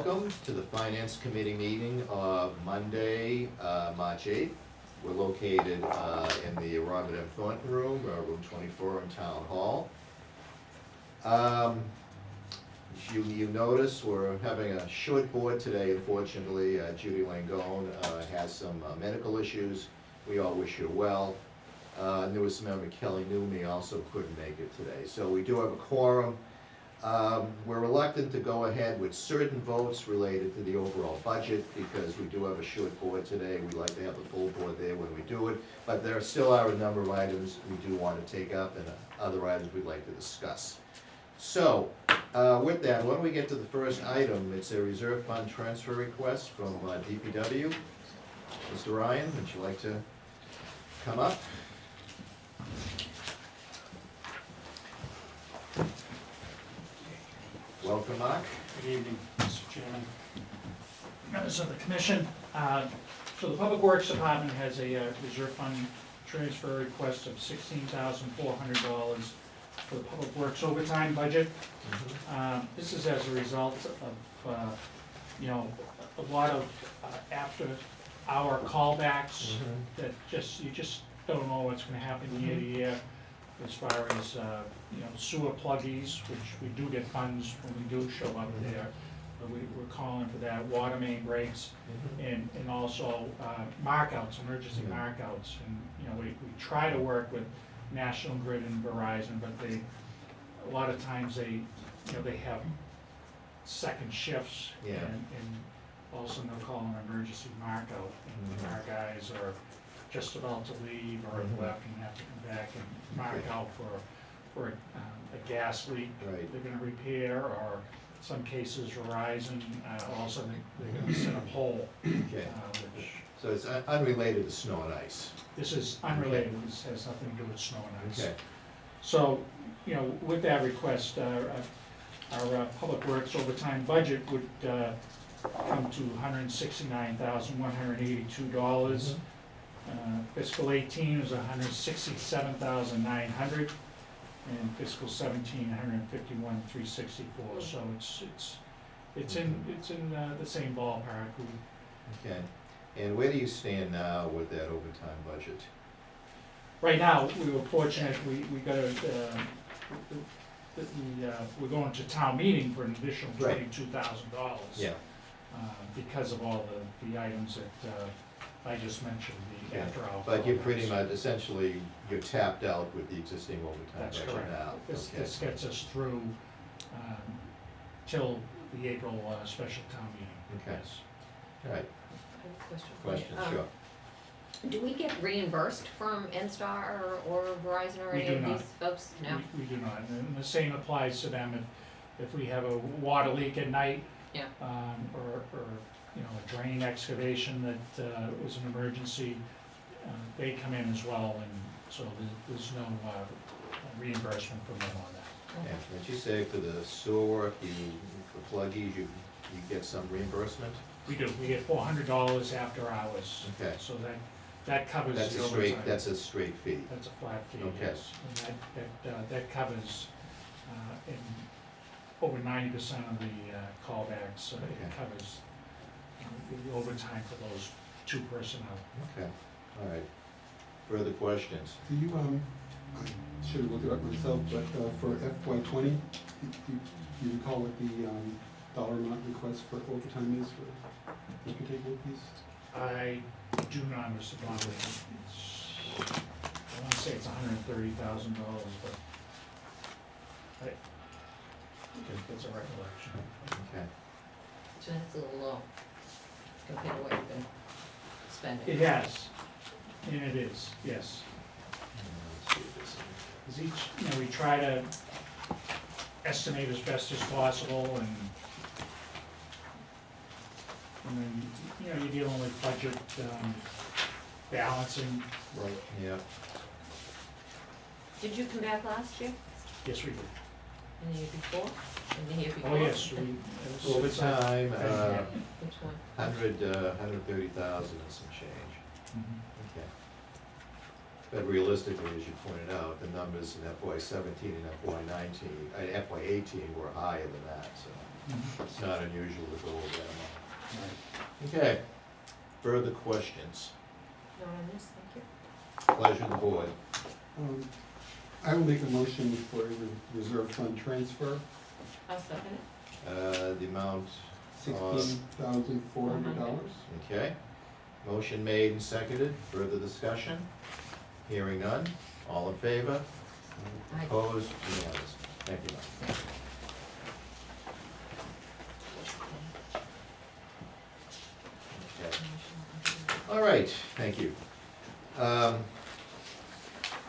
welcome to the Finance Committee meeting of Monday, March 8th. We're located in the Robert M. Thornton Room, room 24 in Town Hall. You notice we're having a short board today, unfortunately. Judy Langone has some medical issues. We all wish her well. Newest member Kelly Newmy also couldn't make it today. So we do have a quorum. We're reluctant to go ahead with certain votes related to the overall budget because we do have a short board today. We like to have the full board there when we do it, but there still are a number of items we do want to take up and other items we'd like to discuss. So, with that, when we get to the first item, it's a reserve fund transfer request from DPW. Mr. Ryan, would you like to come up? Welcome, Mark. Good evening, Mr. Chairman, members of the commission. So the Public Works Department has a reserve fund transfer request of $16,400 for the Public Works overtime budget. This is as a result of, a lot of after-hour callbacks that you just don't know what's gonna happen year to year as far as, sewer pluggies, which we do get funds when we do show up there. But we're calling for that, water main breaks, and also markouts, emergency markouts. And, we try to work with National Grid and Verizon, but a lot of times they have second shifts. Yeah. And all of a sudden they'll call an emergency markout, and our guys are just about to leave or have left and have to come back and mark out for a gas leak Right. they're gonna repair, or some cases Verizon, all of a sudden they're gonna set a pole. Okay. Which, So it's unrelated to snow and ice. this is unrelated, this has nothing to do with snow and ice. Okay. So, with that request, our Public Works overtime budget would come to $169,182. Fiscal 18 is $167,900, and fiscal 17, $151,364. So it's in the same ballpark. Okay. And where do you stand now with that overtime budget? Right now, we were fortunate, we got we're going to town meeting for an additional Right. $22,000. Yeah. Because of all the items that I just mentioned, the Yeah. after-hour. But you're pretty callbacks. much, essentially, you're tapped out with the existing overtime That's budget correct. now. This Okay. gets us through till the April special town meeting. Okay. Yes. All right, I have a question for you. question, sure. Do we get reimbursed from NSTAR or Verizon or We any do of not. these folks? No? We do not, and the same applies to them if we have a water leak at night. Yeah. Or a drain excavation that was an emergency, they come in as well, and so there's no reimbursement from them on that. Yeah, did you say for the sewer work, for pluggies, you get some reimbursement? We do, we get $400 after hours. Okay. So that covers That's the a overtime. straight, that's a straight fee. That's a flat fee, Okay. yes. And that covers, in over 90% of the callbacks, Okay. it covers the overtime for those two personnel. Okay, all right. Further questions? Do you, I should have looked it up myself, but for FY20, do you recall what the dollar amount request for overtime is for this particular piece? I do not, Mr. Blondley. I want to say it's $130,000, but that's a recollection. Okay. So that's a little low compared to what you've been spending. It has, and it is, yes. Let's see this. Because we try to estimate as best as possible, and then, you're dealing with budget balancing. Right. Yeah. Did you come back last year? Yes, we do. And the year before? And the year before? Oh, yes, we. Overtime, Which one? 130,000 and some change. Mhm. Okay. But realistically, as you pointed out, the numbers in FY '17 and FY '18 were higher than that, so it's not unusual to go over that amount. Okay, further questions? Not on this, thank you. Pleasure of the board. I will make a motion for a reserve fund transfer, I'll second it. The amount, $16,400. okay. Motion made and seconded, further discussion? Hearing none, all in favor? Aye. Opposed, unanimous. Thank you, Mike. Okay. All right, thank you.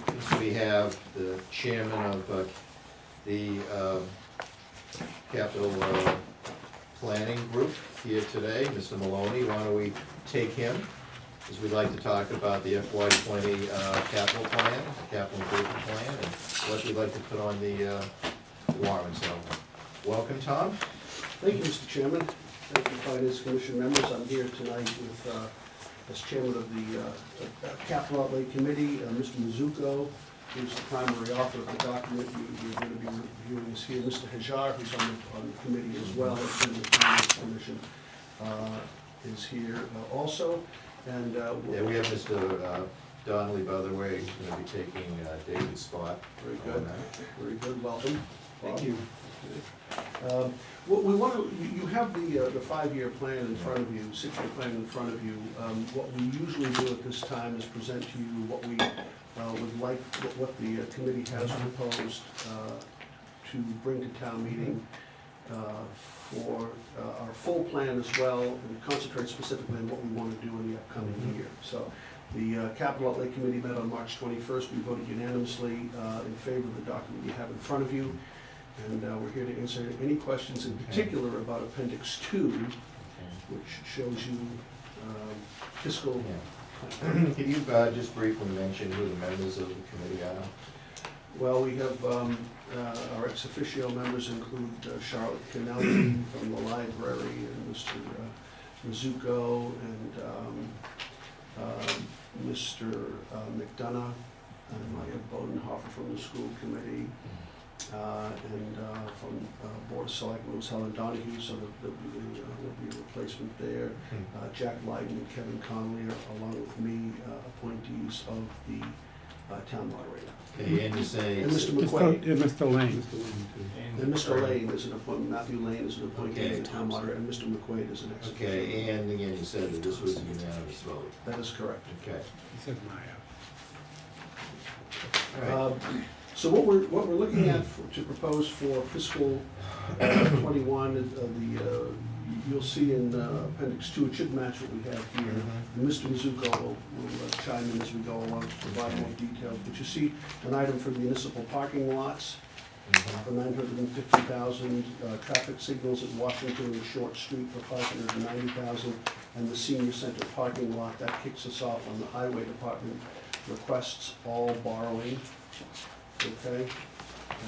Next we have the chairman of the capital planning group here today, Mr. Maloney. Why don't we take him, as we'd like to talk about the FY '20 capital plan, capital improvement plan, and what we'd like to put on the warrant. So, welcome, Tom. Thank you, Mr. Chairman. Thank you, Finance Commission members. I'm here tonight with, as chairman of the Capital Outlay Committee, Mr. Mizuko, who's the primary author of the document you're going to be reviewing is here. Mr. Hajar, who's on the committee as well, from the Finance Commission, is here also. And Yeah, we have Mr. Donnelly, by the way, who's gonna be taking David's spot. very good, very good. Welcome. Bob. Thank you. What we want to, you have the five-year plan in front of you, six-year plan in front of you. What we usually do at this time is present to you what we would like, what the committee has proposed to bring to town meeting for our full plan as well, and concentrate specifically on what we want to do in the upcoming year. So the Capital Outlay Committee met on March 21st. We voted unanimously in favor of the document you have in front of you. And we're here to answer any questions in particular about Appendix 2, which shows you fiscal. Can you just briefly mention who the members of the committee are? Well, we have our ex officio members include Charlotte Kennelly from the library, and Mr. Mizuko, and Mr. McDonough, and Maya Bodenhofer from the school committee. And from Board of Selectmen was Helen Donahue, so there'll be a replacement there. Jack Lyden and Kevin Connolly, along with me, appointees of the town moderator. Okay, and you say. And Mr. McQuaid. Mr. Lane. And Mr. Lane is an appointment, Matthew Lane is an appointee Okay. of the town moderator, and Mr. McQuaid is an ex officio. Okay, and again, you said that this was a unanimous vote. That is correct. Okay. He said Maya. All right. So what we're looking at to propose for fiscal '21, you'll see in Appendix 2, it should match what we have here. And Mr. Mizuko will chime in as we go along to provide more details. But you see an item for municipal parking lots for $950,000, traffic signals at Washington and Short Street for $590,000, and the senior center parking lot, that kicks us off on the highway department requests all borrowing. Okay,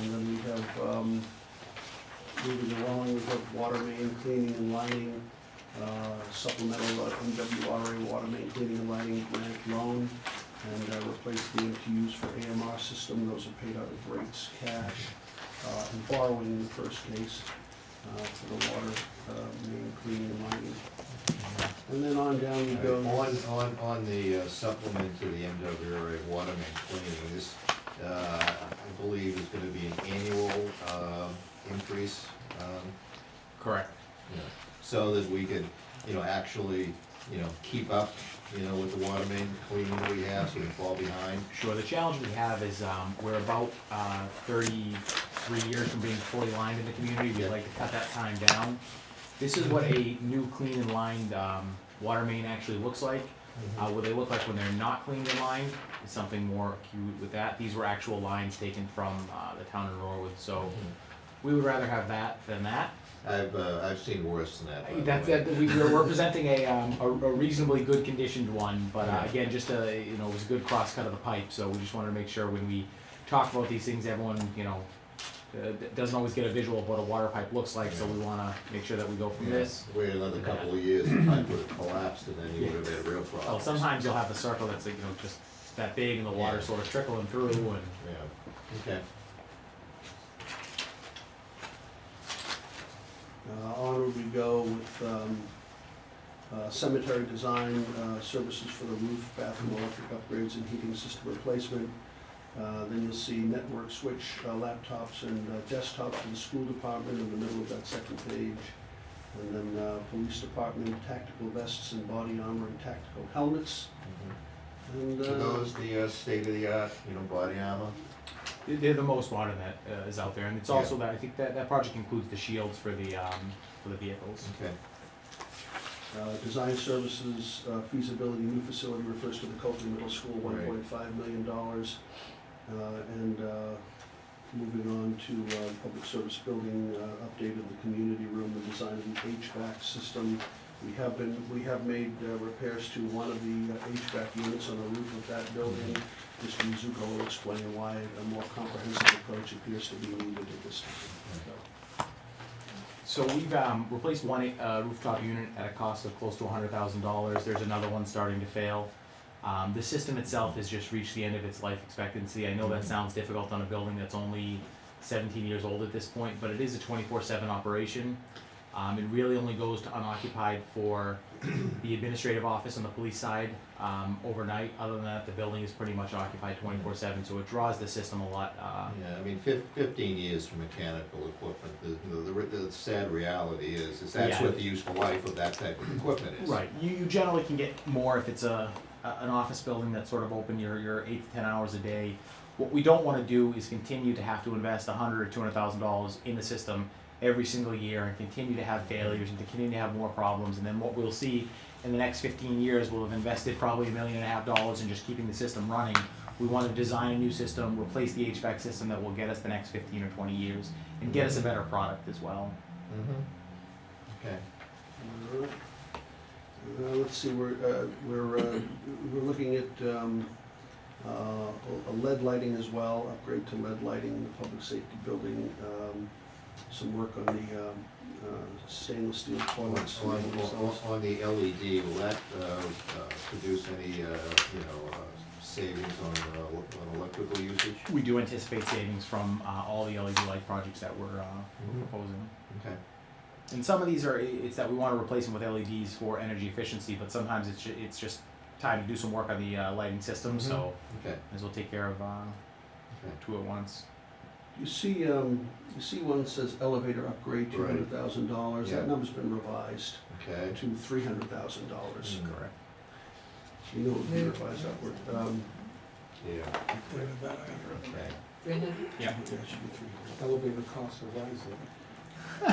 and then we have, moving along, we have water main cleaning and lining, supplemental MWRA water main cleaning and lining grant loan, and replace the MTUs for AMR system. Those are paid out of rates cash, and borrowing in the first case for the water main cleaning and lining. And then on down we go. On the supplement to the MWRA water main cleaning, this, I believe is gonna be an annual increase. Correct. you know, So that we could, actually, keep up, with the water main cleaning that we have, so we don't fall behind. Sure, the challenge we have is, we're about 33 years from being fully lined in the community. We'd Yeah. like to cut that time down. This is what a new clean and lined water main actually looks like. What they look like when they're not cleaned and lined is something more acute with that. These were actual lines taken from the town of Norwood, so we would rather have that than that. I've seen worse than that, by the That's, way. we're presenting a reasonably good conditioned one, but again, just it was a good cross cut of the pipe, so we just wanted to make sure when we talk about these things, everyone, doesn't always get a visual of what a water pipe looks like, so we wanna make sure that we go from this. Wait another couple of years, the pipe would have collapsed, and then you would have had a real problem. Well, sometimes you'll have a circle that's, just that big and the water's Yeah. sort of trickling through and. Yeah, okay. Onward we go with cemetery design services for the roof, bathroom, electric upgrades, and heating system replacement. Then you'll see network switch laptops and desktops for the school department in the middle of that second page. And then police department, tactical vests and body armor and tactical helmets. Mhm. And Are those the state-of-the-art, body armor? They're the most modern that is out there, and it's also that, I think that project includes the shields for the vehicles. Okay. Design services, feasibility, new facility refers to the Copley Middle School, Right. $1.5 million. And moving on to public service building, update of the community room, the design of the HVAC system. We have made repairs to one of the HVAC units on the roof of that building. Mr. Mizuko will explain why a more comprehensive approach appears to be needed at this time. So we've replaced one rooftop unit at a cost of close to $100,000. There's another one starting to fail. The system itself has just reached the end of its life expectancy. I know that sounds difficult on a building that's only 17 years old at this point, but it is a 24/7 operation. It really only goes to unoccupied for the administrative office on the police side overnight. Other than that, the building is pretty much occupied 24/7, so it draws the system a lot. Yeah, I mean, 15 years for mechanical equipment, the sad reality is that's Yeah. what the useful life of that type of equipment is. Right. You generally can get more if it's an office building that's sort of open your 8 to 10 hours a day. What we don't want to do is continue to have to invest $100,000 or $200,000 in the system every single year and continue to have failures and to continue to have more problems. And then what we'll see in the next 15 years, we'll have invested probably $1.5 million in just keeping the system running. We want to design a new system, replace the HVAC system that will get us the next 15 or 20 years and get us a better product as well. Mm-hmm. Okay. All right. Let's see, we're looking at a lead lighting as well, upgrade to lead lighting in the public safety building, some work on the stainless steel toilets. On the LED, will that produce any, savings on electrical usage? We do anticipate savings from all the LED light projects that we're proposing. Okay. And some of these it's that we want to replace them with LEDs for energy efficiency, but sometimes it's just time to do some work on the lighting system, so Okay. as we'll take care of two at once. You see one that says elevator upgrade, $200,000. Yeah. That number's been revised Okay. to $300,000. Correct. You know, it would be revised upward. Yeah. Okay. Brenda? Yeah. Elevator costs are rising. Oh,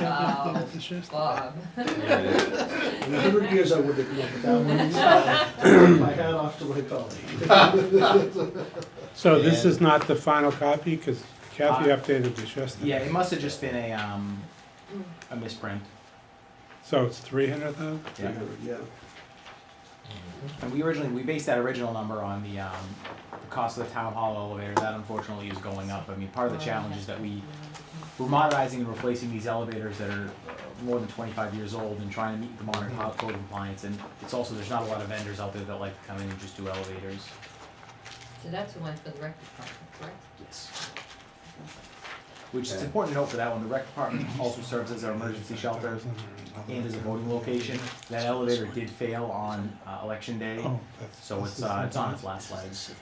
Bob. In 100 years, I wouldn't have come up with that one. My hat off to my colleague. So this is not the final copy, because Kathy updated this yesterday. Yeah, it must have just been a misprint. So it's 300,000? Yeah. 300, yeah. And we based that original number on the cost of the town hall elevator. That unfortunately is going up. I mean, part of the challenge is that we're modernizing and replacing these elevators that are more than 25 years old and trying to meet the modern code compliance. And it's also, there's not a lot of vendors out there that like to come in and just do elevators. So that's the one for the rec department, correct? Yes. Which is Okay. important to note for that one, the rec department also serves as our emergency shelter and as a voting location. That elevator did fail on election day, Oh, so it's on its last legs.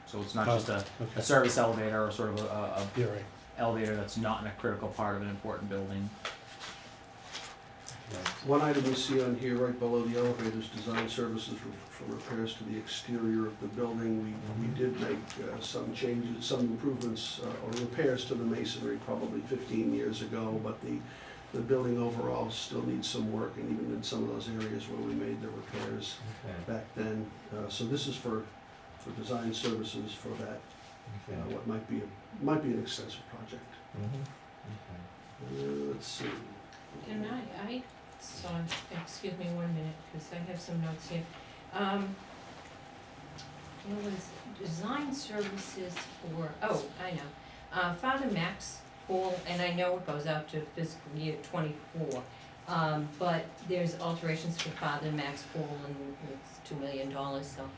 So it's not just a Okay, service elevator or sort of a you're right. elevator that's not in a critical part of an important building. One item you see on here, right below the elevators, design services for repairs to the exterior of the building. We did make some changes, some improvements or repairs to the masonry probably 15 years ago, but the building overall still needs some work, and even in some of those areas where we made the repairs Okay. back then. So this is for design services for that, Okay. what might be an extensive project. Mhm. Let's see. Can so, excuse me 1 minute, because I have some notes here. It was design services for, I know, Father Max Pool, and I know it goes out to fiscal year '24. But there's alterations for Father Max Pool, and it's $2 million, so,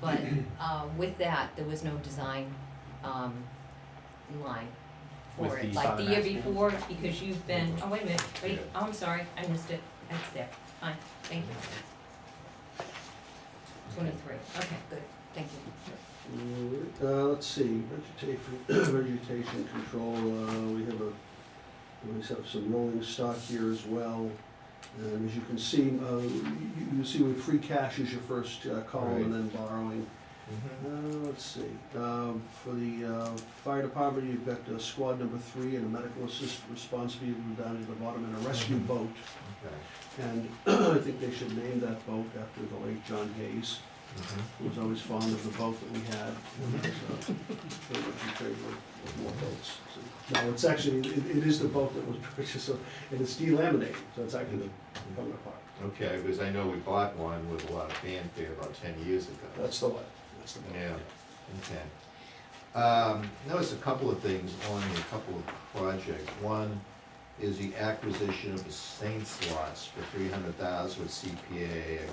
But, with that, there was no design, line for With it, the like the year Father Max before, because you've been, oh, wait a minute, wait, oh, I'm sorry, I missed it, that's there, fine, thank you. 23, okay, good, thank you. Let's see, vegetation control, we have some rolling stock here as well. And as you can see, you see with free cash is your first column and then borrowing. Let's see, for the fire department, you've got squad number 3 and a medical assist response vehicle down at the bottom and a rescue boat. Okay. And I think they should name that boat after the late John Hayes, who was always fond of the boat that we had. And was very much in favor of more boats. So, no, it's actually, it is the boat that was purchased, so, and it's delaminated, so it's actually coming apart. Okay, because I know we bought one with a lot of fanfare about 10 years ago. That's the one, that's the boat. Yeah, okay. Notice a couple of things on a couple of projects. One is the acquisition of the Saints lots for $300,000 with CPA, I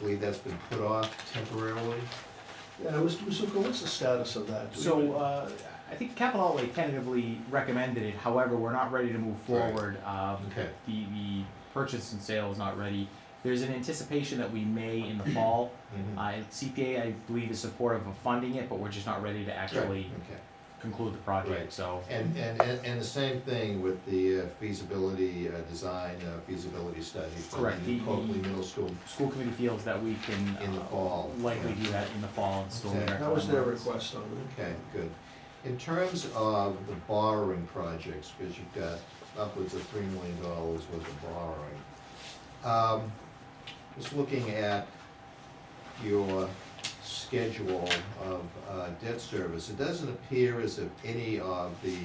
believe that's been put off temporarily. Yeah, Mr. Mizuko, what's the status of that? Do we- So, I think capital outlay tentatively recommended it, however, we're not ready to move Right. forward. Okay. The purchase and sale is not ready. There's an anticipation that we may in the fall. CPA, I believe, is supportive of funding it, but we're just not ready to actually Okay. conclude the project, Right. so. And the same thing with the feasibility, design, feasibility study for Correct. the Coakley Middle School. School committee feels that we can. In the fall. Likely do that in the fall and still. Okay. meet our That was their timelines. request on it. Okay, good. In terms of the borrowing projects, because you've got upwards of $3 million worth of borrowing. Just looking at your schedule of debt service, it doesn't appear as if any of the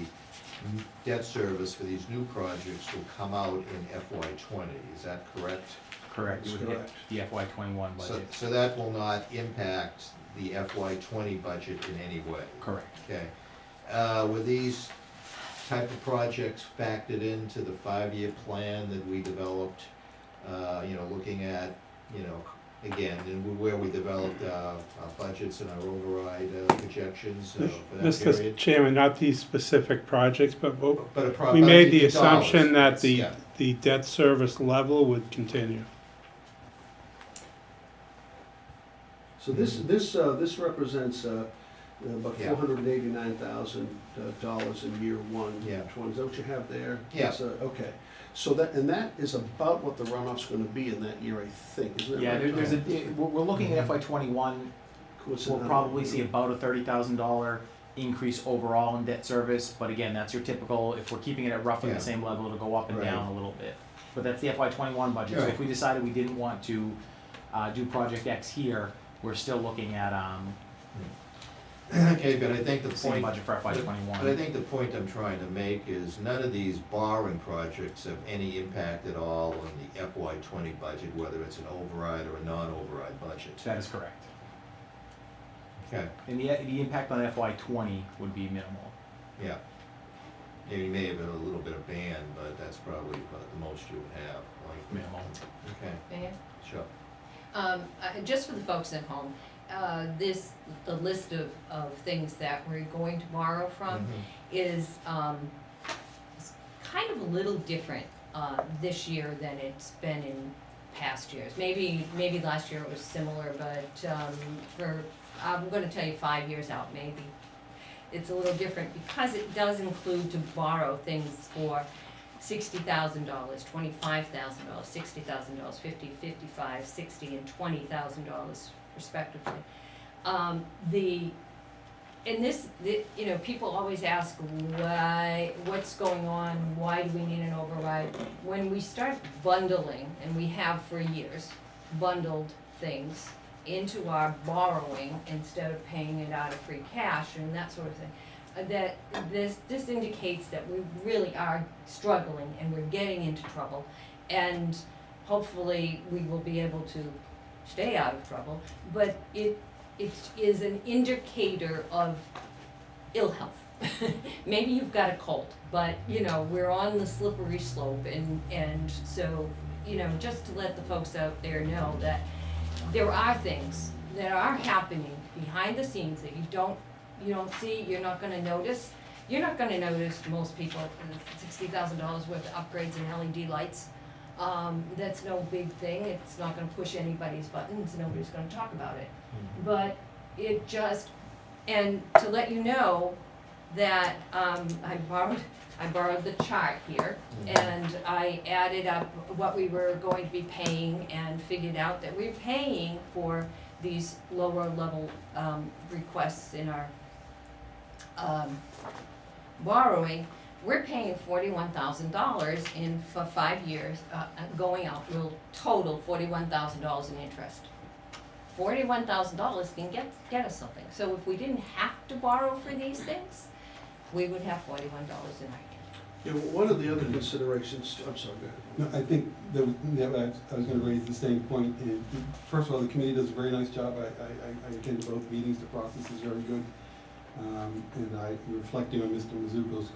debt service for these new projects will come out in FY20, is that correct? Correct, it That's would hit correct. the FY '21 So, budget. so that will not impact the FY20 budget in any way? Correct. Okay. Were these type of projects factored into the 5-year plan that we developed? Looking at, again, and where we developed our budgets and our override projections for that Mr. period? Chairman, not these specific projects, but But we made the assumption dollars, that yeah. the debt service level would continue. So this represents about Yeah. $489,000 in year one. Yeah. Is that what you have there? Yeah. It's, okay. So that is about what the runoff's gonna be in that year, I think, isn't it? Yeah, right, there's Tom? we're looking at FY '21, we'll probably see about a $30,000 increase overall in debt service, but again, that's your typical, if we're keeping it at roughly Yeah. the same level, it'll go up and Right. down a little bit. But that's the FY '21 budget, so Right. if we decided we didn't want to do Project X here, we're still looking at Okay, but I think the the same point, budget for FY but I '21. think the point I'm trying to make is none of these borrowing projects have any impact at all on the FY20 budget, whether it's an override or a non-override budget. That is correct. Okay, And the impact on FY '20 would be minimal. yeah. Yeah, you may have a little bit of band, but that's probably about the most you would have, like. Minimal. Okay, May I? sure. Just for the folks at home, the list of things that we're going to borrow from is kind of a little different this year than it's been in past years. Maybe last year it was similar, but I'm gonna tell you 5 years out, maybe. It's a little different because it does include to borrow things for $60,000, $25,000, $60,000, $50,000, $55,000, $60,000, and $20,000 respectively. People always ask what's going on, why do we need an override? When we start bundling, and we have for years, bundled things into our borrowing instead of paying it out of free cash and that sort of thing, that this indicates that we really are struggling and we're getting into trouble, and hopefully we will be able to stay out of trouble, but it is an indicator of ill health. Maybe you've got a cold, but we're on the slippery slope, and so just to let the folks out there know that there are things that are happening behind the scenes that you don't see, you're not gonna notice. You're not gonna notice, most people, $60,000 worth of upgrades in LED lights. That's no big thing, it's not gonna push anybody's buttons, nobody's gonna talk about it. But it just, and to let you know that, I borrowed the chart here, and I added up what we were going to be paying and figured out that we're paying for these lower level, requests in our, borrowing. We're paying $41,000 for 5 years, going out, we'll total $41,000 in interest. $41,000 can get us something, so if we didn't have to borrow for these things, we would have $41 in our account. Yeah, well, one of the other considerations, I'm sorry, go ahead. No, I think that, I was gonna raise the same point. First of all, the committee does a very nice job. I attend both meetings, the process is very good. And reflecting on Mr. Mizuko's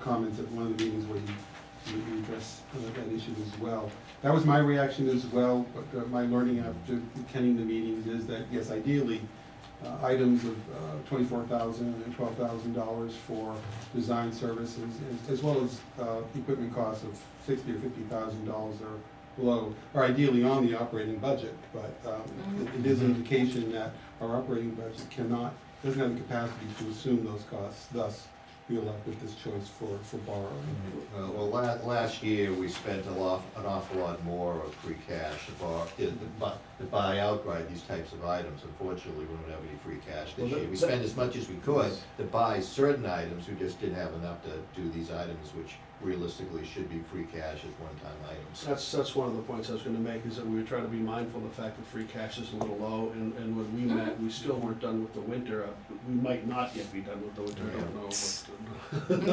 comments at one of the meetings where he addressed that issue as well. That was my reaction as well, but my learning after attending the meetings is that, yes, ideally, items of $24,000 and $12,000 for design services, as well as equipment costs of $60,000 or $50,000 or below, are ideally on the operating budget. But it is an indication that our operating budget doesn't have the capacity to assume those costs. Thus, we are left with this choice for borrowing. Well, last year, we spent an awful lot more of free cash to buy outright these types of items. Unfortunately, we don't have any free cash this year. We spent as much as we could to buy certain items, we just didn't have enough to do these items, which realistically should be free cash as one-time items. That's one of the points I was gonna make, is that we were trying to be mindful of the fact that free cash is a little low, and when we met, we still weren't done with the winter. We might not yet be done with the winter, I don't know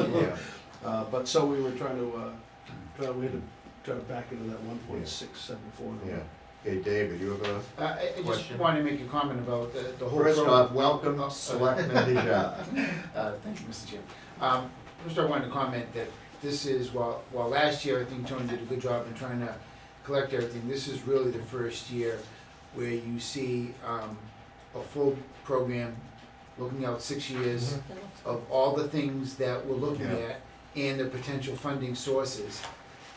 what. Yeah. But so we were trying to, we had to try to back into that 1.674. Yeah. Okay, David, you have a I just question? wanted to make a comment about the whole. First program. off, welcome, Selectman Deja. Thank you, Mr. Chairman. First I wanted to comment that this is, while last year I think Tony did a good job in trying to collect everything, this is really the first year where you see a full program looking out 6 years of all the things that we're looking Yeah. at and the potential funding sources.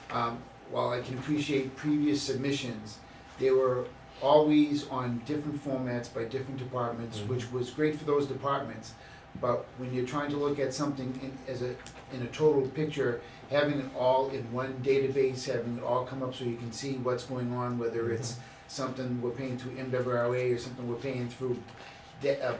While I can appreciate previous submissions, they were always on different formats by different departments, which was great for those departments. But when you're trying to look at something in a total picture, having it all in one database, having it all come up so you can see what's going on, whether it's something we're paying through MWRA or something we're paying through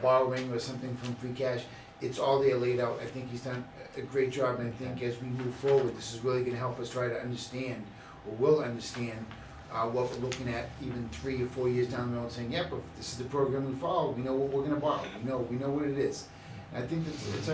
borrowing or something from free cash, it's all there laid out. I think he's done a great job, and I think as we move forward, this is really gonna help us try to understand, or will understand, what we're looking at even 3 or 4 years down the road, saying, yep, if this is the program we follow, we know what we're gonna borrow, we know what it is. I think it's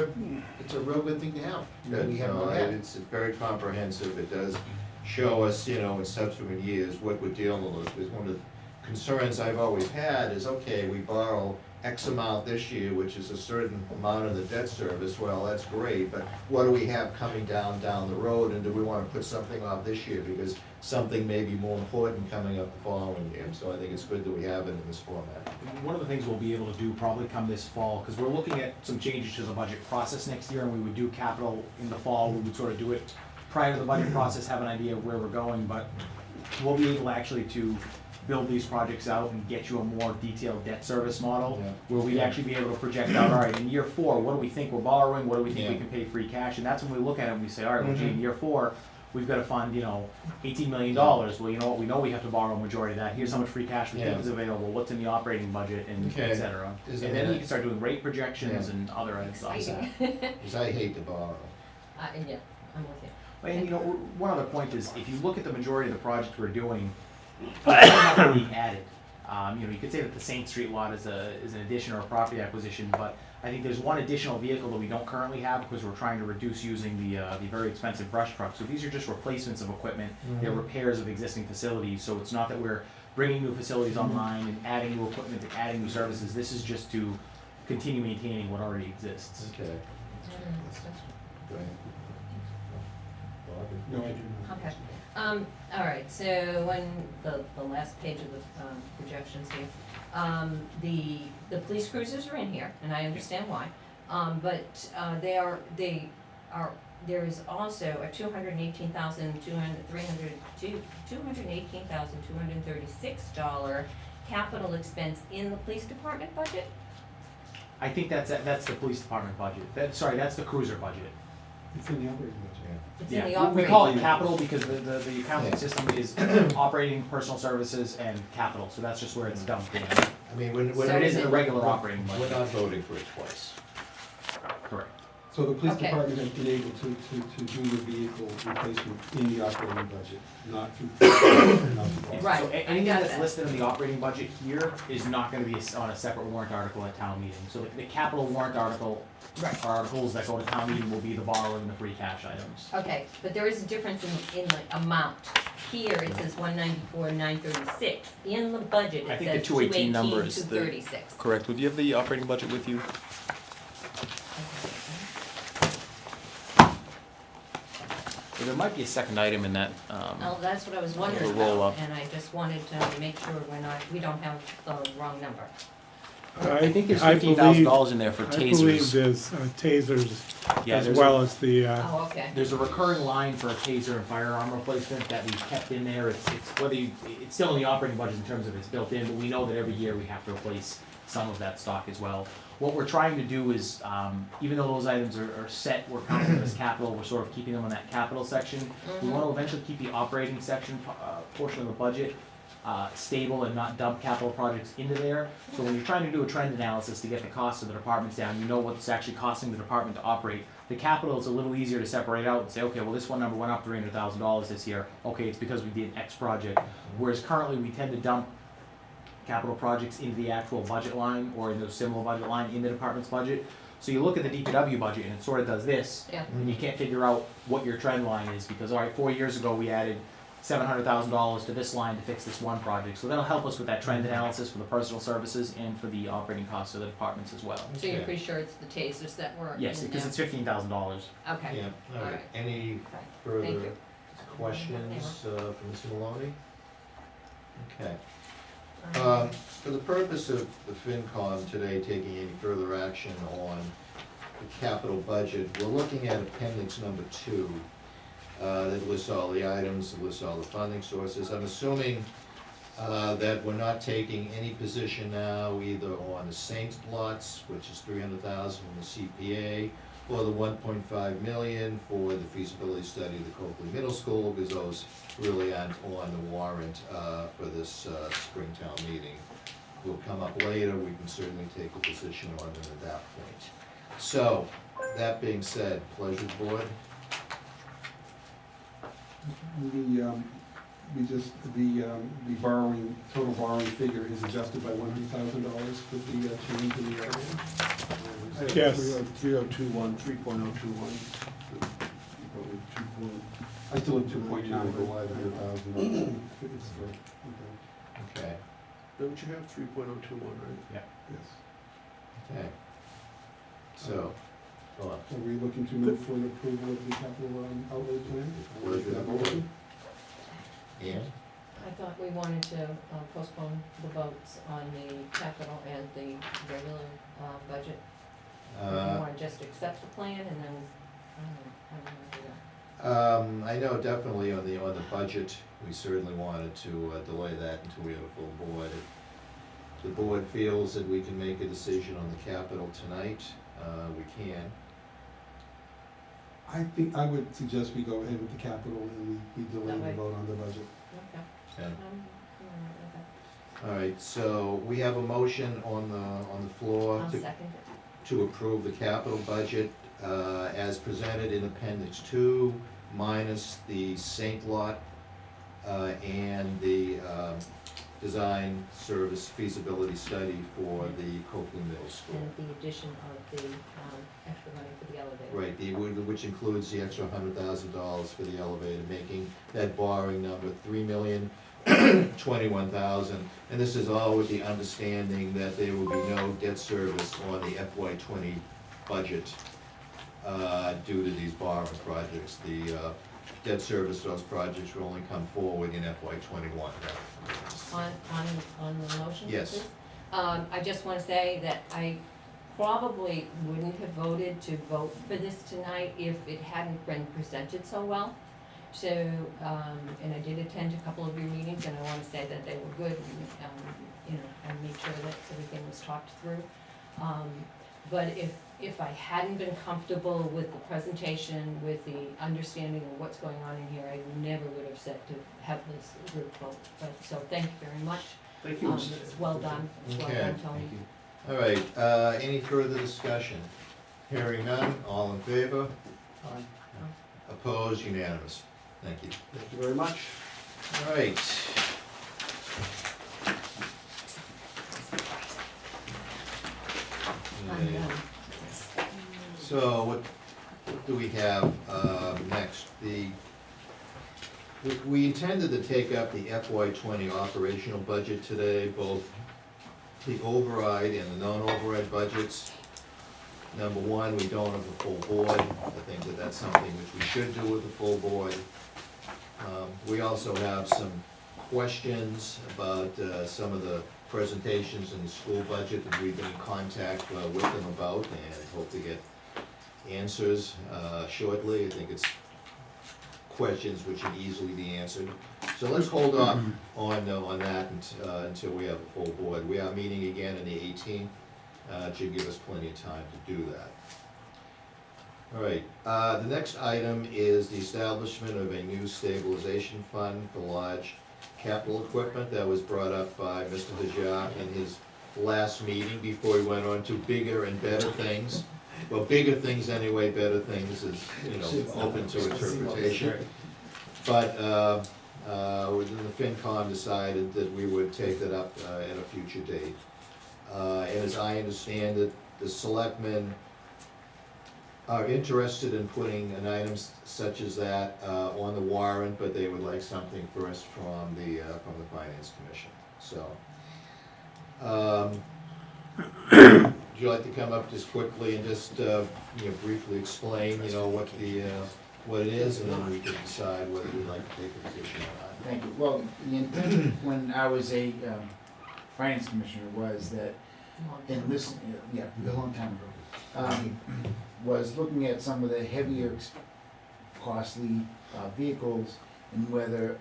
a real good thing to have, that we have No, all that. it's very comprehensive. It does show us, in subsequent years, what we're dealing with. Because one of the concerns I've always had is, okay, we borrow X amount this year, which is a certain amount of the debt service. Well, that's great, but what do we have coming down the road, and do we wanna put something off this year because something may be more important coming up the following year? So I think it's good that we have it in this format. One of the things we'll be able to do probably come this fall, because we're looking at some changes to the budget process next year, and we would do capital in the fall. We would sort of do it prior to the budget process, have an idea of where we're going, but we'll be able actually to build these projects out and get you a more detailed debt service model, Yeah. where we'd actually be able to project out, all right, in year 4, what do we think we're borrowing, what do we think we Yeah. can pay free cash, and that's when we look at it and we say, all right, well, gee, in year 4, we've got to fund, $18 million. Well, you know what, we know we have to borrow a majority of that. Here's how much free cash we think Yeah. is available, what's in the operating budget, and Okay. et cetera. And Isn't then we it- can start doing rate projections Yeah. and other stuff. Exciting. Because I hate to borrow. Yeah, I'm with you. And one other point is, if you look at the majority of the projects we're doing, they're not gonna be added. You could say that the Saint Street lot is an addition or a property acquisition, but I think there's one additional vehicle that we don't currently have because we're trying to reduce using the very expensive brush truck. So these are just replacements of equipment, they're repairs of existing facilities, so it's not that we're bringing new facilities online and adding new equipment and adding new services. This is just to continue maintaining what already exists. Okay. Go ahead. No, I do not. Okay. All right, so when the last page of the, projections here, the police cruisers are in here, and I understand why. But, there is also a $218,236 capital expense in the police department budget? I think that's the police department budget. That's the cruiser budget. It's in the operating budget. It's in the We operating. call it capital because the accounting system is operating, personal services, and capital, so that's just where it's dumped in. I mean, So But it is isn't it- a regular operating we're budget. not voting for it twice. Correct. So the police Okay. department has been able to do the vehicle replacement in the operating budget, not through. Right, So I anything got that's that. listed in the operating budget here is not gonna be on a separate warrant article at town meeting. So the capital warrant articles that go to town meeting will be the borrowing and the free cash items. Okay, but there is a difference in the amount. Here it says 194,936. In the budget, I it think the says 218 number is the- 236. Correct. Would you have the operating budget with you? So there might be a second item in that. Oh, that's what I was wondering It'll roll about, up. and I just wanted to make sure we don't have the wrong number. I think there's I $15,000 in there for I believe tasers. there's tasers Yeah, as there's well as the, Oh, okay. There's a recurring line for a taser and firearm replacement that we've kept in there. It's it's still in the operating budget in terms of it's built in, but we know that every year we have to replace some of that stock as well. What we're trying to do is, even though those items are set, we're counting them as capital, we're sort of keeping them in that capital section. We want to eventually keep the operating section, portion of the budget, stable and not dump capital projects into there. So when you're trying to do a trend analysis to get the cost of the departments down, you know what's actually costing the department to operate. The capital is a little easier to separate out and say, okay, well, this one number went up $300,000 this year. Okay, it's because we did X project. Whereas currently, we tend to dump capital projects into the actual budget line or in the similar budget line in the department's budget. So you look at the DPW budget and it sort of does this, Yeah. and you can't figure out what your trend line is because, all right, 4 years ago, we added $700,000 to this line to fix this one project. So that'll help us with that trend analysis for the personal services and for the operating costs of the departments as well. So you're Okay. pretty sure it's the tasers that were in Yes, there? because it's $15,000. Okay. Yeah, all right. Alright. Any Okay. further Thank you. questions from Mr. Maloney? Okay. Um, For the purpose of the FinCom today taking any further action on the capital budget, we're looking at appendix number 2, that lists all the items, that lists all the funding sources. I'm assuming that we're not taking any position now either on the Saint lots, which is $300,000 from the CPA, or the $1.5 million for the feasibility study of the Copley Middle School, because those really aren't on the warrant for this Springtown meeting. Will come up later, we can certainly take a position on them at that point. So, that being said, pleasure of the board. The borrowing, total borrowing figure is adjusted by $100,000 for the change in the area. Yes. 3021, 3.021. I still have 2.9. Okay, Don't you have 3.021, right? Yes. okay. So, go on. Are we looking to move for an approval of the capital outlay plan? Pleasure of the board. Ann? I thought we wanted to postpone the votes on the capital and the regular budget. Or do you wanna just accept the plan and then, I don't know, how do you wanna do that? I know definitely on the budget, we certainly wanted to delay that until we have a full board. If the board feels that we can make a decision on the capital tonight, we can. I think, I would suggest we go ahead with the capital and we delay That the way. vote on the budget. Okay. Okay. I'm All right, so we have a motion on the floor I'll to second it. to approve the capital budget as presented in Appendix 2, minus the Saint Lot and the design service feasibility study for the Copley Middle School. And the addition of the extra money for the elevator. Right, which includes the extra $100,000 for the elevator, making that borrowing number $3,021,000. And this is all with the understanding that there will be no debt service on the FY20 budget due to these borrowing projects. The debt service those projects will only come forward in FY '21. On the motion? Yes. please? I just wanna say that I probably wouldn't have voted to vote for this tonight if it hadn't been presented so well. So, and I did attend a couple of your meetings, and I wanna say that they were good, and, I made sure that everything was talked through. But if I hadn't been comfortable with the presentation, with the understanding of what's going on in here, I never would have said to have this group vote. But, so thank you very much. Thank you. It's well done, it's well Okay. done, Tony. All right, any further discussion? Hearing none, all in favor? Aye. Opposed, unanimous. Thank you. Thank you very much. All right. I'm done. So what do we have next? We intended to take up the FY '20 operational budget today, both the override and the non-override budgets. Number one, we don't have a full board. I think that that's something which we should do with a full board. We also have some questions about some of the presentations in the school budget that we've been in contact with them about, and hope to get answers shortly. I think it's questions which can easily be answered. So let's hold off on that until we have a full board. We are meeting again on the 18th. It should give us plenty of time to do that. All right, the next item is the establishment of a new stabilization fund for large capital equipment. That was brought up by Mr. Hajar in his last meeting before he went on to bigger and better things. Well, bigger things anyway, better things is, open to interpretation. But within the FinCom decided that we would take that up at a future date. And as I understand it, the selectmen are interested in putting an item such as that on the warrant, but they would like something first from the Finance Commission. So, would you like to come up just quickly and just briefly explain what it is, and then we can decide whether we'd like to take a position or not. Thank you. Well, the intent when I was a finance commissioner was that, in this, a long time ago, was looking at some of the heavier, costly vehicles and whether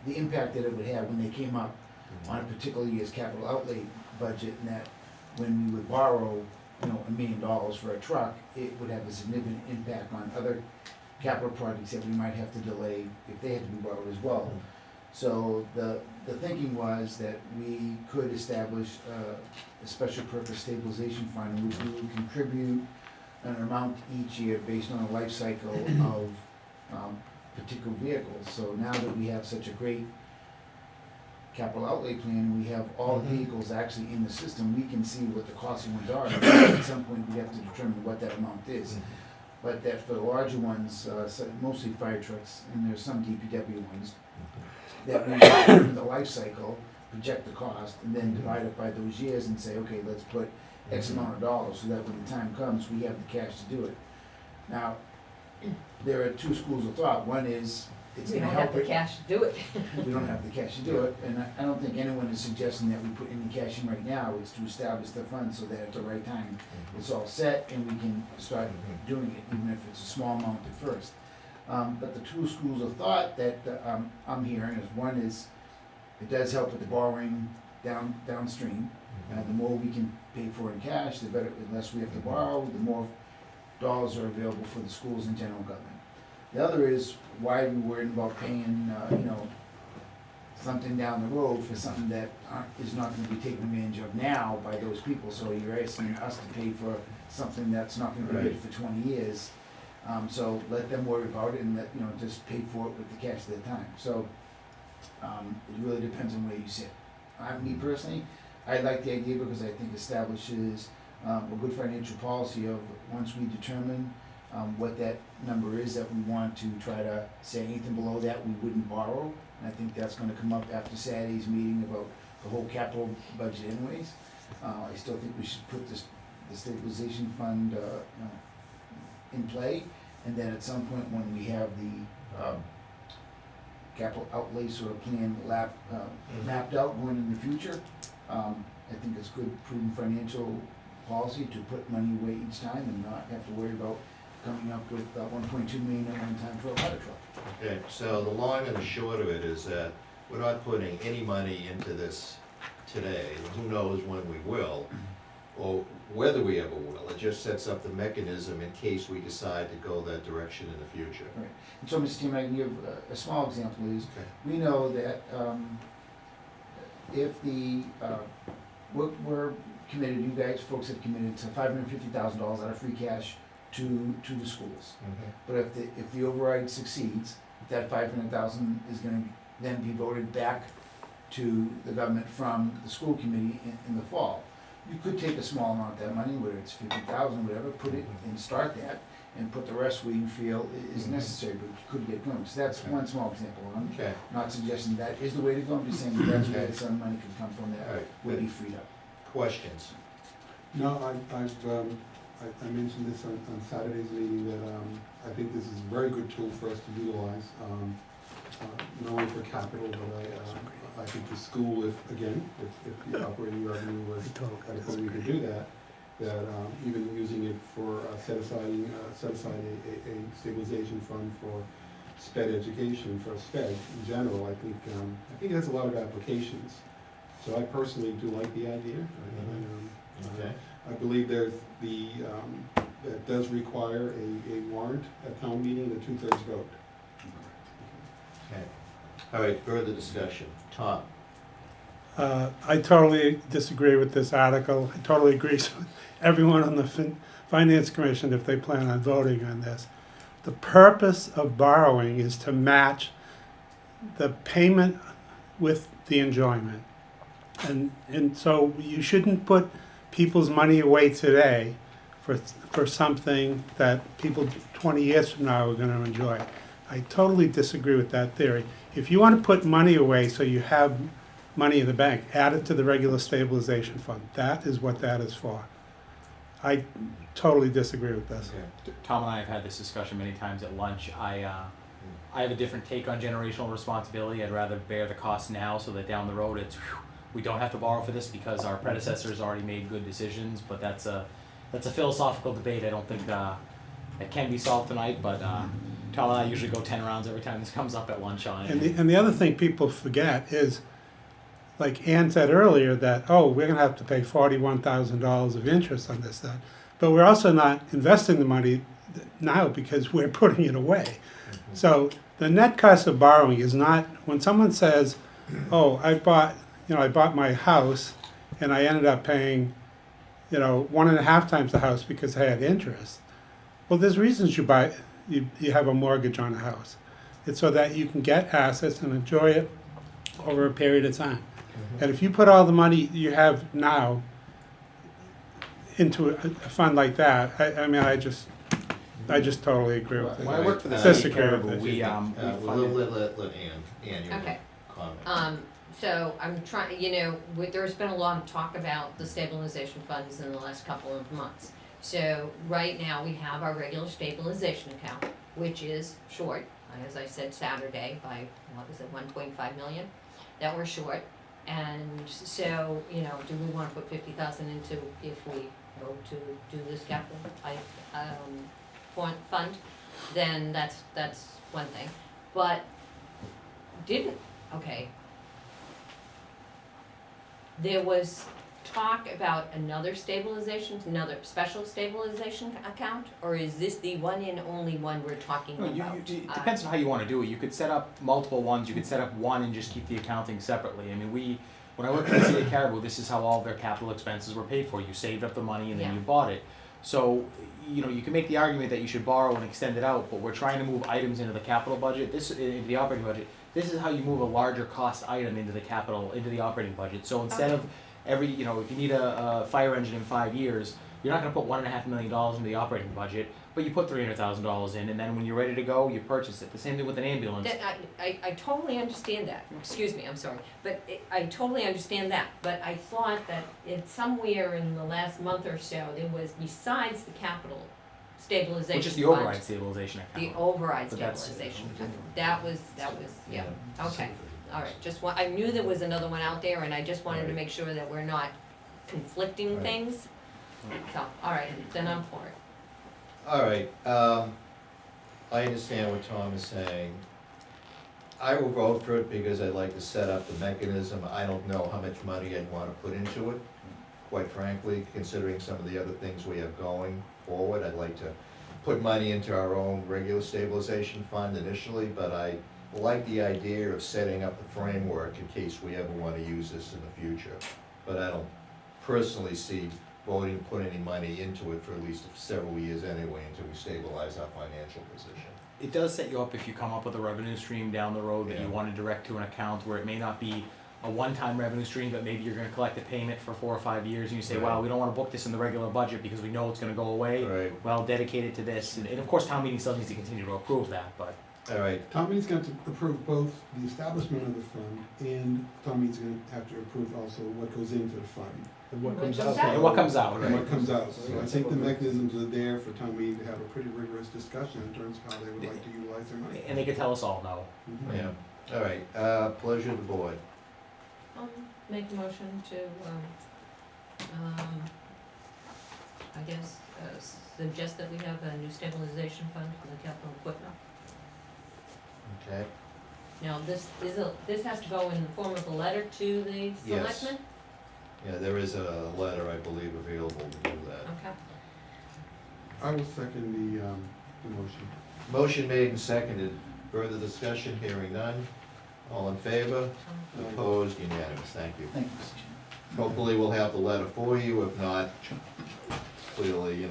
the impact that it would have when they came up on a particular year's capital outlay budget, and that when we would borrow, $1 million for a truck, it would have a significant impact on other capital projects that we might have to delay if they had to be borrowed as well. So the thinking was that we could establish a special purpose stabilization fund, which we would contribute an amount each year based on a life cycle of particular vehicles. So now that we have such a great capital outlay plan, we have all the vehicles actually in the system, we can see what the costly ones are. At some point, we have to determine what that amount is. But that for the larger ones, mostly fire trucks, and there's some DPW ones, that we in the life cycle, project the cost, and then divide it by those years and say, okay, let's put X amount of dollars, so that when the time comes, we have the cash to do it. Now, there are two schools of thought. One is, it's We gonna don't have help the it. cash to do it. We don't have the cash to do it, and I don't think anyone is suggesting that we put any cash in right now. It's to establish the fund so that at the right time, it's all set and we can start doing it, even if it's a small amount at first. But the two schools of thought that I'm hearing is, one is, it does help with the borrowing downstream. The more we can pay for in cash, the better, the less we have to borrow, the more dollars are available for the schools and general government. The other is, why are we worried about paying, something down the road for something that is not gonna be taken advantage of now by those people? So you're asking us to pay for something that's not gonna be good for 20 years. So let them worry about it and just pay for it with the cash at the time. So, it really depends on where you sit. Me personally, I like the idea because I think establishes a good financial policy of, once we determine what that number is that we want to try to say, anything below that we wouldn't borrow. And I think that's gonna come up after Saturday's meeting about the whole capital budget anyways. I still think we should put the stabilization fund in play, and then at some point when we have the capital outlay sort of plan mapped out going in the future. I think it's good prudent financial policy to put money away each time and not have to worry about coming up with 1.2 million at one time for a ladder truck. Okay, so the long and the short of it is that we're not putting any money into this today. Who knows when we will, or whether we ever will. It just sets up the mechanism in case we decide to go that direction in the future. Right. And so, Mr. Chairman, I can give a small example is, Okay. we know that if the, we're committed, you guys, folks have committed to $550,000 out of free cash to the schools. But if the override succeeds, that 500,000 is gonna then be voted back to the government from the school committee in the fall. You could take a small amount of that money, whether it's 50,000, whatever, put it and start that, and put the rest where you feel is necessary, but you could get going. So that's one small example. I'm Okay, not suggesting that is the way to go, I'm just saying that's where some money could come from all that right. would be freed up. Questions? No, I mentioned this on Saturday's meeting that I think this is a very good tool for us to utilize, not only for capital, but I think the school, if the operating revenue was at a point we could do that even using it for set aside a stabilization fund for SPED education, for SPED in general, I think it has a lot of applications. So I personally do like the idea. Okay. I believe there's that does require a warrant at town meeting, a 2/3 vote. Okay. All right, further discussion. Tom? I totally disagree with this article. I totally agree with everyone on the Finance Commission if they plan on voting on this. The purpose of borrowing is to match the payment with the enjoyment. And so you shouldn't put people's money away today for something that people 20 years from now are going to enjoy. I totally disagree with that theory. If you want to put money away so you have money in the bank, add it to the regular stabilization fund. That is what that is for. I totally disagree with this. Okay. Tom and I have had this discussion many times at lunch. I have a different take on generational responsibility. I'd rather bear the cost now so that down the road we don't have to borrow for this because our predecessors already made good decisions. But that's a philosophical debate. I don't think it can be solved tonight. But Tom and I usually go 10 rounds every time this comes up at lunch on it. And the other thing people forget is, like Ann said earlier, that, oh, we're gonna have to pay $41,000 of interest on this, that. But we're also not investing the money now because we're putting it away. So the net cost of borrowing is not, when someone says, oh, I bought my house and I ended up paying, 1.5 times the house because I had interest. Well, there's reasons you have a mortgage on a house. It's so that you can get assets and enjoy it over a period of time. And if you put all the money you have now into a fund like that, I just totally agree with it. When I worked for the Just city of agree with Caribou, it. we funded. Let Ann, your Okay. comment. So I'm trying, there's been a lot of talk about the stabilization funds in the last couple of months. So right now, we have our regular stabilization account, which is short, as I said Saturday, by, 1.5 million that we're short. And so, do we wanna put 50,000 into if we go to do this capital fund? Then that's one thing. But there was talk about another special stabilization account, or is this the one and only one we're talking No, about? it depends on how you want to do it. You could set up multiple ones. You could set up one and just keep the accounting separately. I mean, when I worked for the city of Caribou, this is how all of their capital expenses were paid for. You saved up the money and then Yeah. you bought it. So, you can make the argument that you should borrow and extend it out, but we're trying to move items into the capital budget, into the operating budget. This is how you move a larger cost item into the operating budget. So instead of if you need a fire engine in 5 years, you're not gonna put $1.5 million into the operating budget, but you put $300,000 in, and then when you're ready to go, you purchase it. The same thing with an ambulance. I totally understand that, excuse me, I'm sorry, but I totally understand that, but I thought that somewhere in the last month or so, there was, besides the capital stabilization Which is the fund. override stabilization The account. override But that's- stabilization fund. That was, yeah, okay. All right, I knew there was another one out there, and I just wanted to Right. make sure that we're not conflicting Right. things. So, all right, then I'm for it. All right, I understand what Tom is saying. I will vote for it because I'd like to set up the mechanism. I don't know how much money I'd wanna put into it, quite frankly, considering some of the other things we have going forward. I'd like to put money into our own regular stabilization fund initially, but I like the idea of setting up the framework in case we ever wanna use this in the future. But I don't personally see voting to put any money into it for at least several years anyway, until we stabilize our financial position. It does set you up if you come up with a revenue stream down the road that you Yeah. want to direct to an account where it may not be a one-time revenue stream, but maybe you're gonna collect a payment for 4 or 5 years, and you say, Right. wow, we don't wanna book this in the regular budget because we know it's gonna go away. Right, Well, dedicate it to this, and of course, town meeting still needs to continue to approve that, but all right, Town meeting's going to approve both the establishment of the fund, and town meeting's going to have to approve also what goes into the fund. And what What comes comes out. out. and what comes out, And right? what comes out. So I think the mechanisms are there for town meeting to have a pretty rigorous discussion in terms of how they would like to utilize their money. And they could tell us all no. Mhm. yeah, all right, pleasure of the board. Make a motion to, I guess, suggest that we have a new stabilization fund for the capital equipment. Okay, Now, this has to go in the form of a letter to the Yes. selectmen? yeah, there is a letter, I believe, available to do that. Okay. I will second the motion. Motion made and seconded, further discussion, hearing none, all in favor, opposed, unanimous, thank you. Thank you, Mr. Chairman. Hopefully, we'll have the letter for you, if not, clearly,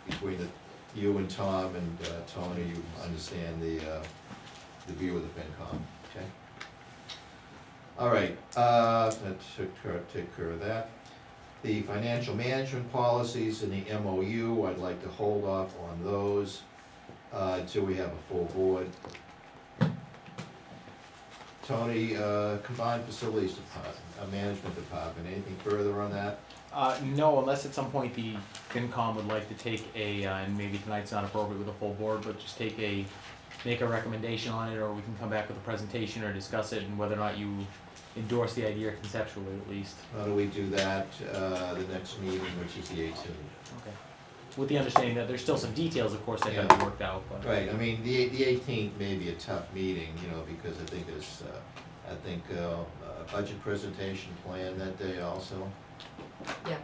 between you and Tom and Tony, you understand the view of the FinCom, okay? All right, that take care of that. The financial management policies and the MOU, I'd like to hold off on those until we have a full board. Tony, combined facilities department, management department, anything further on that? No, unless at some point the FinCom would like to take and maybe tonight's not appropriate with a full board, but just make a recommendation on it, or we can come back with a presentation or discuss it, and whether or not you endorse the idea conceptually at least. How do we do that, the next meeting, which is the 18th? Okay. With the understanding that there's still some details, of course, that have Yeah. to be worked out, but. Right, I mean, the 18th may be a tough meeting, because I think there's, a budget presentation planned that day also. Yeah,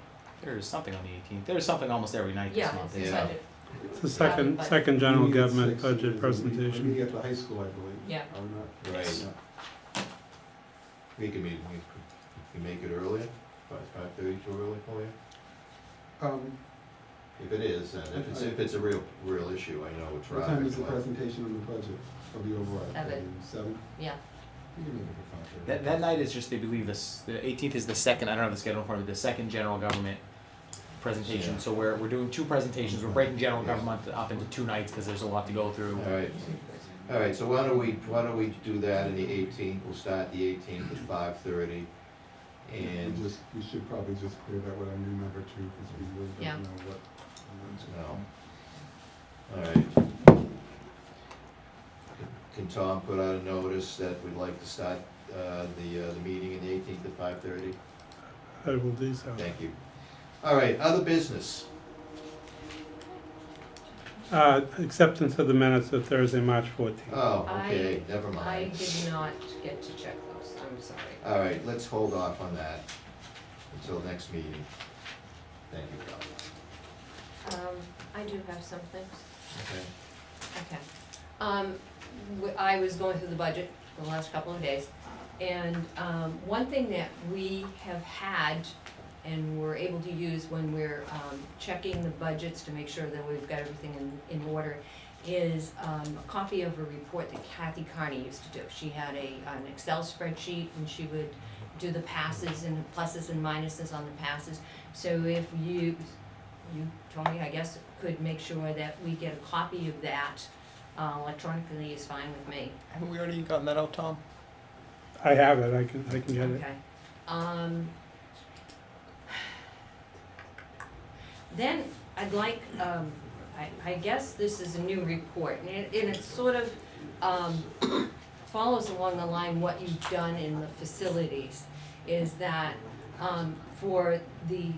There's something on the 18th. There's something almost every night this yeah, month. it's Yeah. budget, It's the second general Meeting at government 6 budget is a presentation. meeting at the high school, I believe. Yeah. Are we not? Right. Yeah. We can make it earlier, 5:30 too early for you? If it is, and if it's a real issue, I know it's What traffic. time is the presentation on the budget of the override? 7. 7? yeah. You can make it for 5:30. That night is just, they believe the 18th is the second, I don't have the schedule in front of me, the second general government presentation. Yeah. So we're doing 2 presentations. We're breaking general government up into 2 nights because there's a lot to go through. All right, so why don't we do that on the 18th, we'll start the 18th at 5:30, and, We should probably just clear that with our new member too, because we really Yeah. don't know what. no. All right. Can Tom put out a notice that we'd like to start, the meeting in the 18th at 5:30? I will do so. Thank you. All right, other business. Acceptance of the minutes of Thursday, March 14th. Oh, okay, never I mind. did not get to check those, I'm sorry. All right, let's hold off on that until next meeting. Thank you, Carl. I do have some things. Okay. Okay. I was going through the budget for the last couple of days, and one thing that we have had and we're able to use when we're checking the budgets to make sure that we've got everything in order is a copy of a report that Kathy Carney used to do. She had an Excel spreadsheet, and she would do the passes and pluses and minuses on the passes. So if you, Tony, I guess, could make sure that we get a copy of that electronically is fine with me. Haven't we already gotten that out, Tom? I have it, I can get it. Okay. Then I'd like I guess this is a new report, and it sort of, follows along the line what you've done in the facilities, is that, for the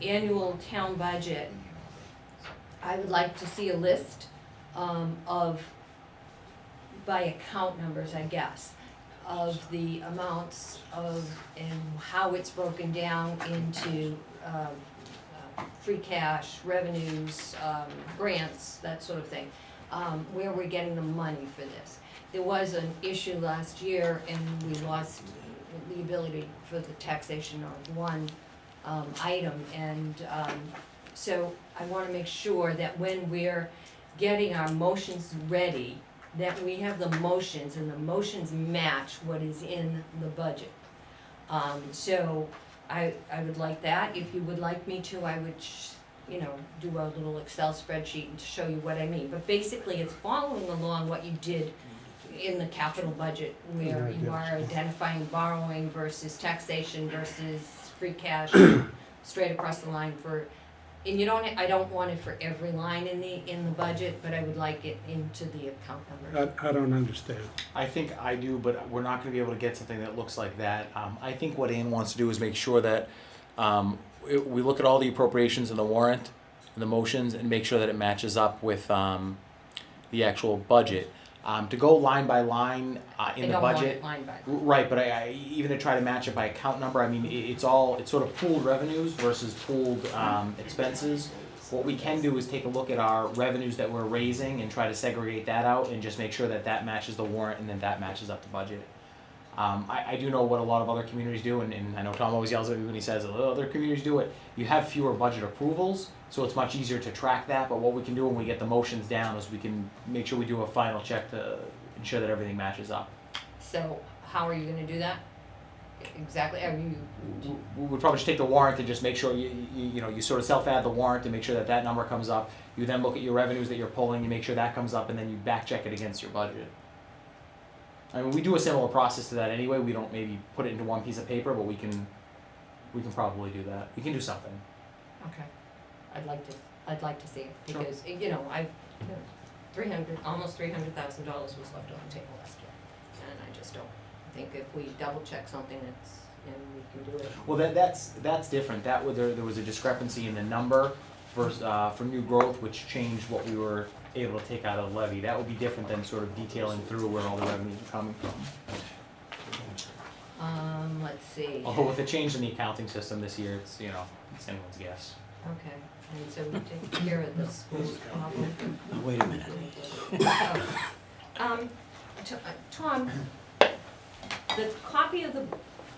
annual town budget, I would like to see a list, of, by account numbers, I guess, of the amounts of, and how it's broken down into, free cash, revenues, grants, that sort of thing, where we're getting the money for this. There was an issue last year and we lost the ability for the taxation of one, item, and, so I wanna make sure that when we're getting our motions ready, that we have the motions and the motions match what is in the budget. So I would like that. If you would like me to, I would, do a little Excel spreadsheet and show you what I mean. But basically, it's following along what you did in the capital budget, where you are identifying borrowing versus taxation versus free cash, straight across the line for, and I don't want it for every line in the budget, but I would like it into the account number. I don't understand. I think I do, but we're not gonna be able to get something that looks like that. I think what Ann wants to do is make sure that, we look at all the appropriations in the warrant and the motions and make sure that it matches up with, the actual budget. To go line by line, in the budget. I don't want it line by line. Right, but I even to try to match it by account number, I mean, it's sort of pooled revenues versus pooled, expenses. What we can do is take a look at our revenues that we're raising and try to segregate that out and just make sure that that matches the warrant and then that matches up the budget. I do know what a lot of other communities do, and I know Tom always yells at me when he says, "Oh, other communities do it." You have fewer budget approvals, so it's much easier to track that, but what we can do when we get the motions down is we can make sure we do a final check to ensure that everything matches up. So how are you gonna do that? Exactly, are you, We would probably just take the warrant and just make sure you sort of self-add the warrant and make sure that that number comes up. You then look at your revenues that you're pulling, you make sure that comes up, and then you back check it against your budget. I mean, we do a similar process to that anyway. We don't maybe put it into one piece of paper, but we can probably do that. We can do something. okay, I'd like to see it, Sure. because, almost $300,000 was left on the table last year. And I just don't think if we double check something, and we can do it. Well, that's different. There was a discrepancy in the number for new growth, which changed what we were able to take out of the levy. That would be different than sort of detailing through where all the revenues are coming from. Let's see. Although with the change in the accounting system this year, it's anyone's guess. Okay, and so we take care of the school's problem. Wait a minute. Tom, the copy of the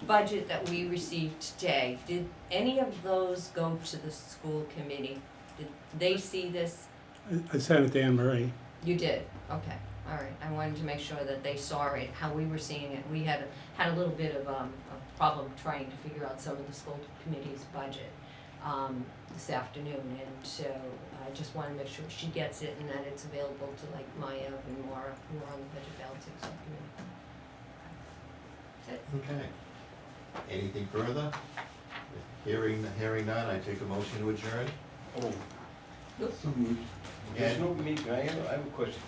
budget that we received today, did any of those go to the school committee? Did they see this? I sent it to Anne Marie. You did, okay, all right. I wanted to make sure that they saw it, how we were seeing it. We had a little bit of a problem trying to figure out some of the school committee's budget this afternoon, and so I just wanna make sure she gets it and that it's available to like Maya and Maura, who are on the budget balancing subcommittee. Okay. Anything further? Hearing none, I take a motion to adjourn. Oh, So moved. there's And no meeting. I have a question.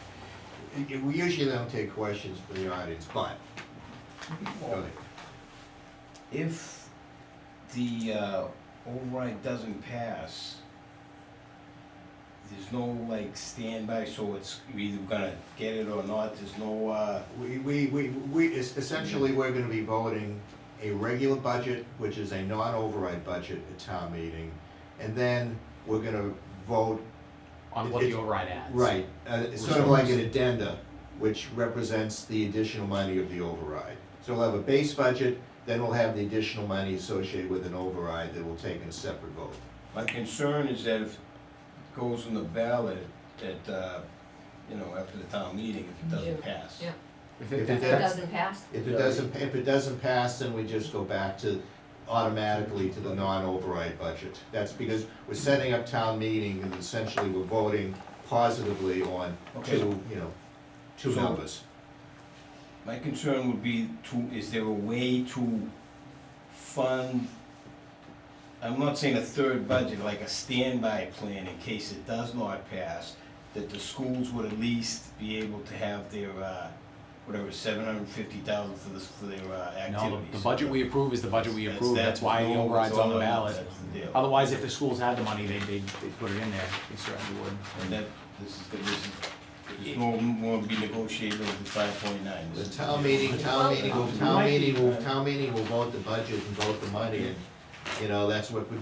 we usually don't take questions from the audience, but, go ahead. If the override doesn't pass, there's no like standby, so you're either gonna get it or not, there's no, Essentially, we're gonna be voting a regular budget, which is a non-override budget at town meeting, and then we're gonna vote. On what the override adds. Right, it's sort of like an addenda, which represents the additional money of the override. So we'll have a base budget, then we'll have the additional money associated with an override that we'll take in a separate vote. my concern is that if it goes on the ballot, that, after the town meeting, if it doesn't pass. Yeah. If If it doesn't pass? If it doesn't pass, then we just go back to automatically to the non-override budget. That's because we're setting up town meeting and essentially we're voting positively on Okay. two So- numbers. My concern would be is there a way to fund I'm not saying a third budget, like a standby plan in case it does not pass, that the schools would at least be able to have their, whatever, 750,000 for their No, activities. the budget we approve is the budget we approve, that's why the no, override's on the that's all, ballot. that's the deal. Otherwise, if the schools had the money, they'd put it in there, they certainly would. And that, there's no more to be negotiated with the 5.9. The town meeting will vote the budget and vote the money, and, you know, that's what we're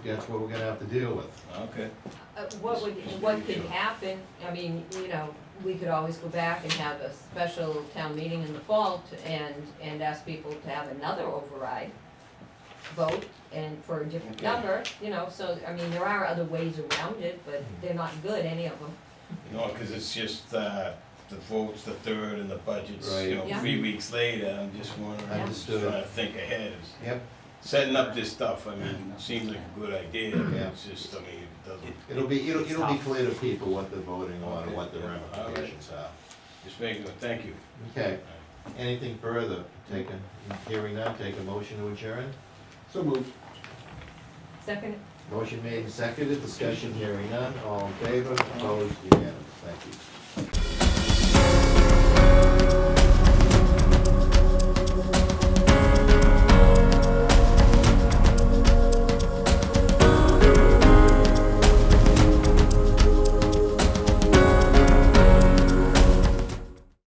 gonna have to deal with. Okay. What could happen, I mean, you know, we could always go back and have a special town meeting in the fall and ask people to have another override vote and for a different Okay. number, you know, so, I mean, there are other ways around it, but they're not good, any of them. You know, because it's just, the votes, the third, and the budgets, you know, Right. Yeah. 3 weeks later, I'm just wondering, I'm just Understood. trying to think ahead. Yep, Setting up this stuff, I mean, seems like a good idea, Yeah. it's just, I mean, it doesn't, it'll be clear to people what they're voting on and what the Okay. ramifications are. just making, thank you. Okay, anything further? Hearing none, take a motion to adjourn. So moved. Second, Motion made and seconded, discussion hearing none, all in favor, opposed, unanimous, thank you.